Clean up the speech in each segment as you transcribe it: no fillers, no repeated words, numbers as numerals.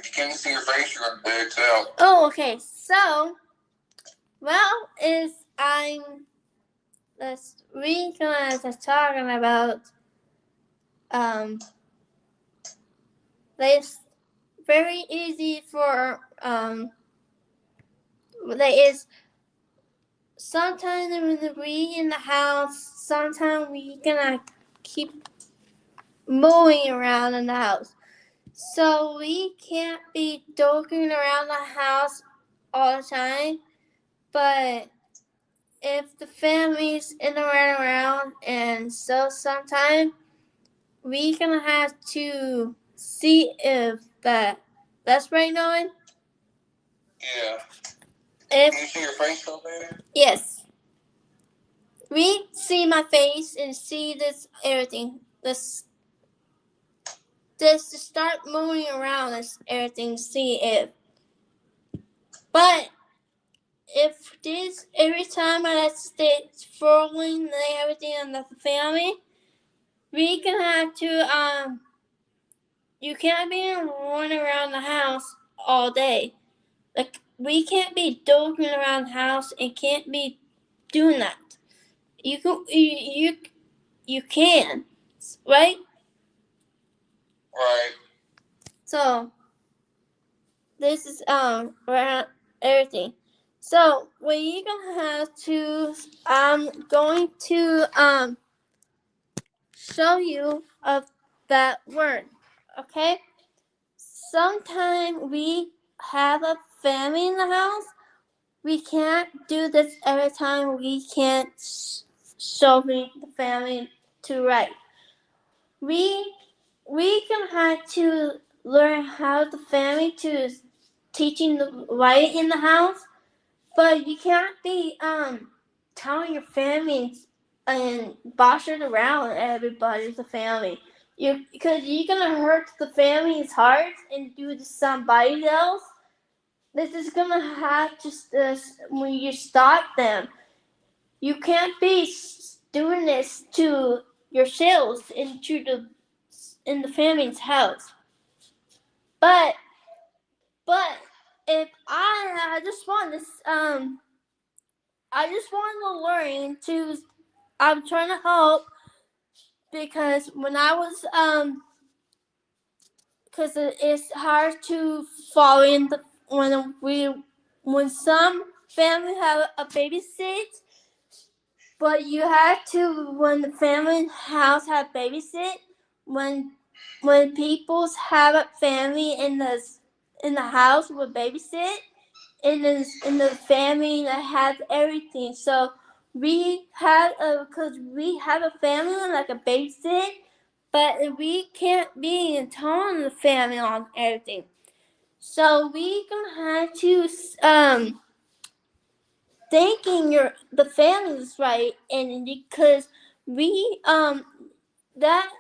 If you can't see your face, you're going to dead out. Oh, okay. So, well, this week I was talking about it's very easy for there is sometimes when we in the house, sometimes we gonna keep moving around in the house. So we can't be joking around the house all the time, but if the family's in and around, and so sometimes we gonna have to see if that's right, Nolan? Yeah. If, can you see your face so bad? Yes. We see my face and see this everything. This to start moving around this everything, see if. But if this every time I stay following everything on the family, we can have to you can't be running around the house all day. Like we can't be joking around the house and can't be doing that. You can, right? Right. So this is around everything. So we're gonna have to I'm going to show you of that word. Okay? Sometimes we have a family in the house. We can't do this every time. We can't show the family to write. We can have to learn how the family to teaching the write in the house, but you can't be telling your family and bossing around everybody's a family. Because you're gonna hurt the family's heart and do to somebody else. This is gonna have just this when you stop them. You can't be doing this to yourselves in the family's house. But if I just want this I just want to learn to. I'm trying to help because when I was because it's hard to follow in the when some family have a babysit, but you have to when the family house have babysit when people's have a family in the house with babysit in the family that has everything. So we have because we have a family like a babysit, but we can't be in telling the family on everything. So we gonna have to thinking the family's right, and because we that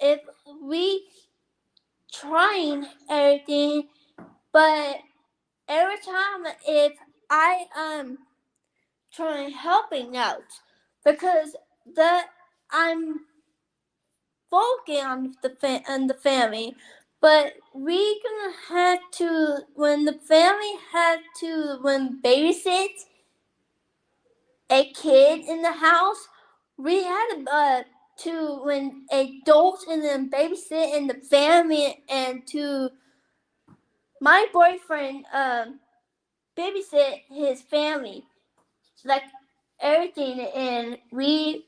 if we trying everything, but every time if I trying helping out because I'm focusing on the family, but we gonna have to when the family had to when babysit a kid in the house, we had to when adults and then babysit in the family and to my boyfriend babysit his family like everything, and we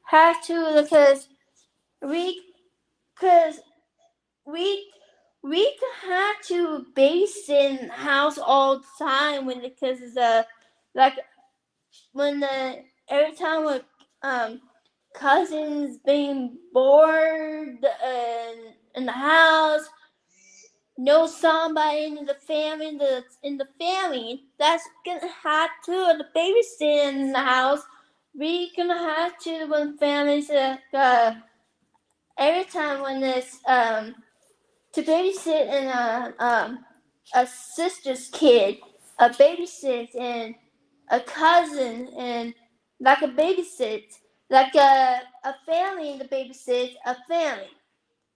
have to because we we have to babysit in the house all the time when because it's like when the every time with cousins being bored in the house, know somebody in the family that's in the family that's gonna have to the babysit in the house. We gonna have to when families every time when it's to babysit in a sister's kid, a babysit and a cousin and like a babysit, like a family in the babysit a family.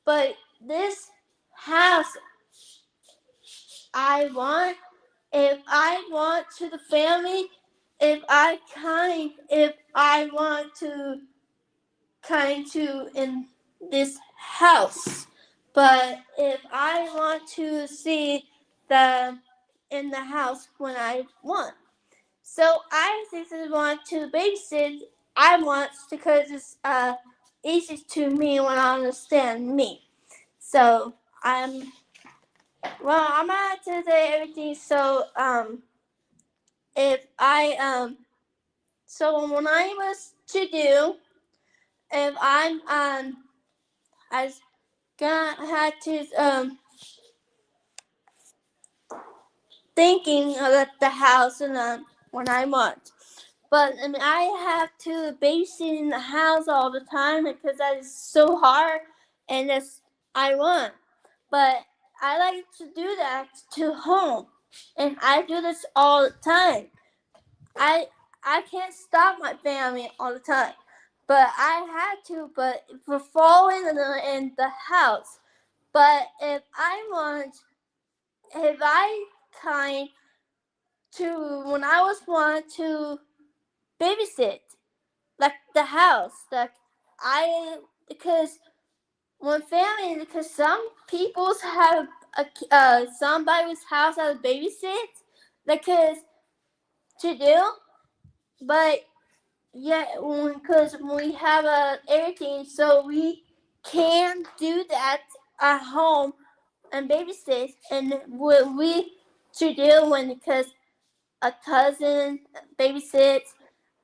But this house I want, if I want to the family, if I want to kind to in this house. But if I want to see the in the house when I want. So I just want to babysit. I want because it's easy to me when I understand me. So I'm gonna to say everything. So if I so when I was to do, if I was gonna have to thinking of the house and when I want. But I have to babysit in the house all the time because that is so hard and that's I want. But I like to do that to home, and I do this all the time. I I can't stop my family all the time, but I had to. But for falling in the house. But if I kind to when I was want to babysit like the house, like I because when family because some people's have somebody's house has a babysit because to do, but yeah, because we have everything, so we can do that at home and babysit, and what we to do when because a cousin babysits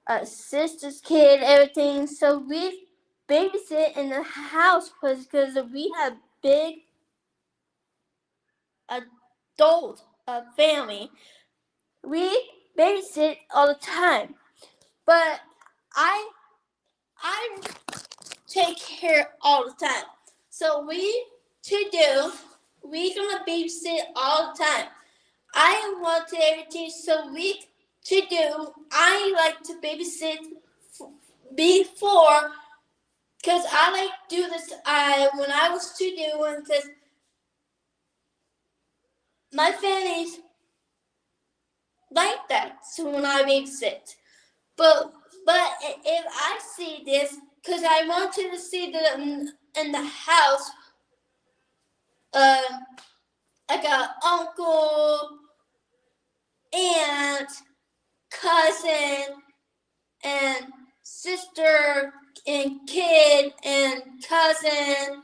a sister's kid, everything. So we babysit in the house because we have big adult family. We babysit all the time, but I take care all the time. So we gonna babysit all the time. I want everything so we to do. I like to babysit before because I like to do this. When I was to do because my family's like that. So when I babysit, but if I see this, because I wanted to see the in the house, like a uncle, aunt, cousin, and sister, and kid, and cousin,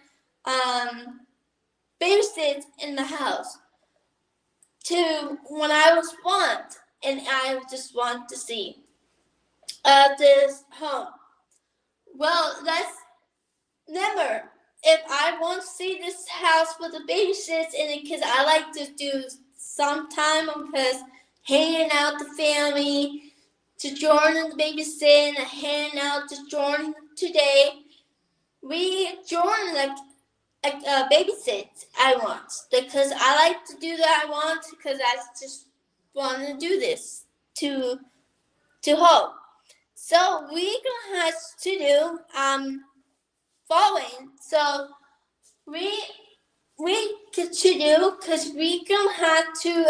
babysit in the house. To when I was want, and I just want to see this home. Well, that's never. If I want to see this house with a babysit in it, because I like to do sometime because hanging out the family to join in the babysit and hanging out to join today. We join like babysit I want because I like to do that I want because I just want to do this to hope. So we gonna have to do following. So we get to do because we gonna have to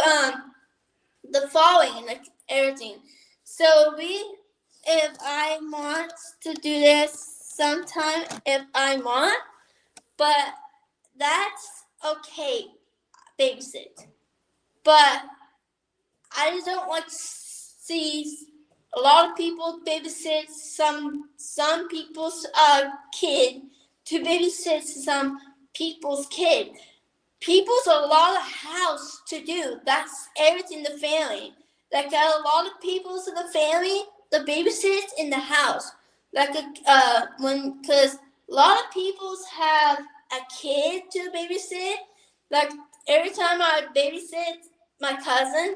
the following like everything. So if I want to do this sometime if I want, but that's okay, babysit. But I just don't like to see a lot of people babysit some people's kid to babysit some people's kid. People's a lot of house to do. That's everything in the family. Like a lot of people's in the family, the babysit in the house. Like because a lot of people's have a kid to babysit. Like every time I babysit my cousin,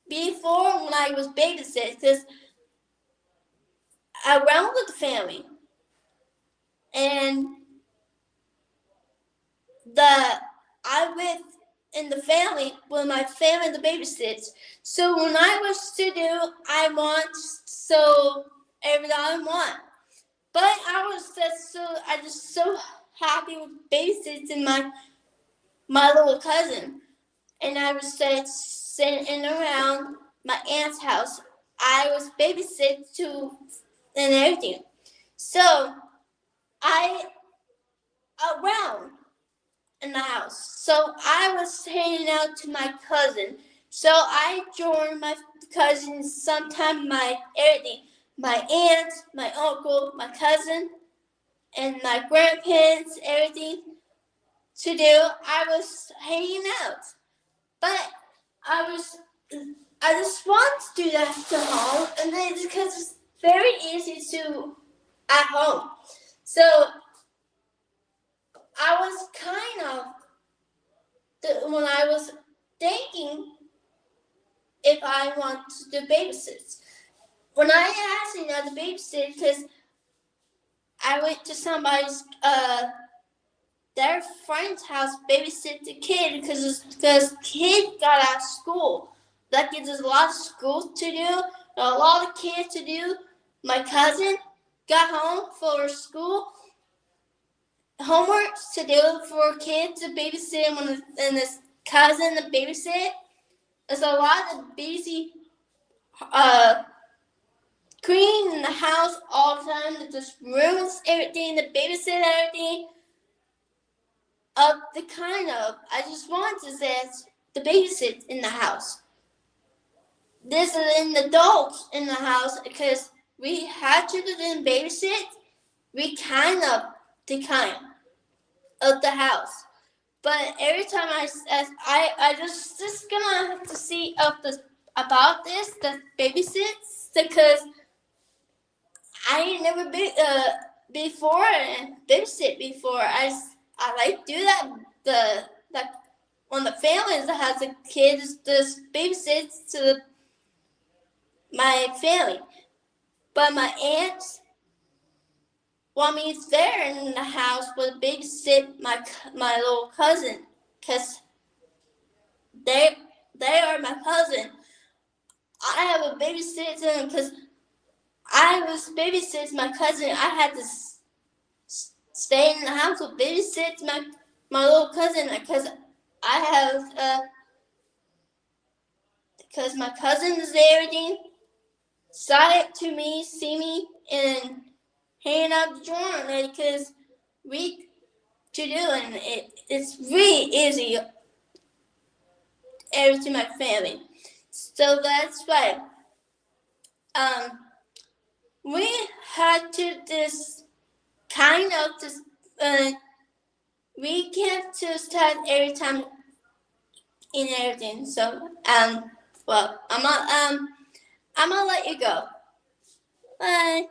before when I was babysit, because I ran with the family, and I with in the family with my family the babysits. So when I was to do, I want so every time I want, but I was just so happy with babysitting my little cousin. And I was sitting around my aunt's house. I was babysit too and everything. So I around in the house. So I was hanging out to my cousin. So I joined my cousins sometime my everything. My aunt, my uncle, my cousin, and my grandparents, everything to do. I was hanging out. But I just want to do that to home, and then because it's very easy to at home. So I was kind of when I was thinking if I want to do babysit. When I asked to babysit, because I went to somebody's their friend's house babysit the kid because kid got out of school. That gives us a lot of school to do, a lot of kids to do. My cousin got home for school, homework to do for kids to babysit and this cousin to babysit. There's a lot of busy cleaning the house all the time. It just ruins everything, the babysit everything. I just want to say the babysit in the house. This is an adults in the house because we had children babysit. We kind of the kind of the house. But every time I just gonna have to see about the babysits because I ain't never been before babysit before. I like to do that when the families that has the kids just babysits to my family. But my aunts want me there in the house with babysit my little cousin because they are my cousin. I have a babysitter because I was babysitting my cousin. I had to stay in the house with babysit my little cousin because I have because my cousin is there again. Side to me, see me, and hanging out the drawing because we to do and it's really easy to my family. So that's why we had to this kind of this we can't just have every time in everything. So well I'm gonna let you go. Bye.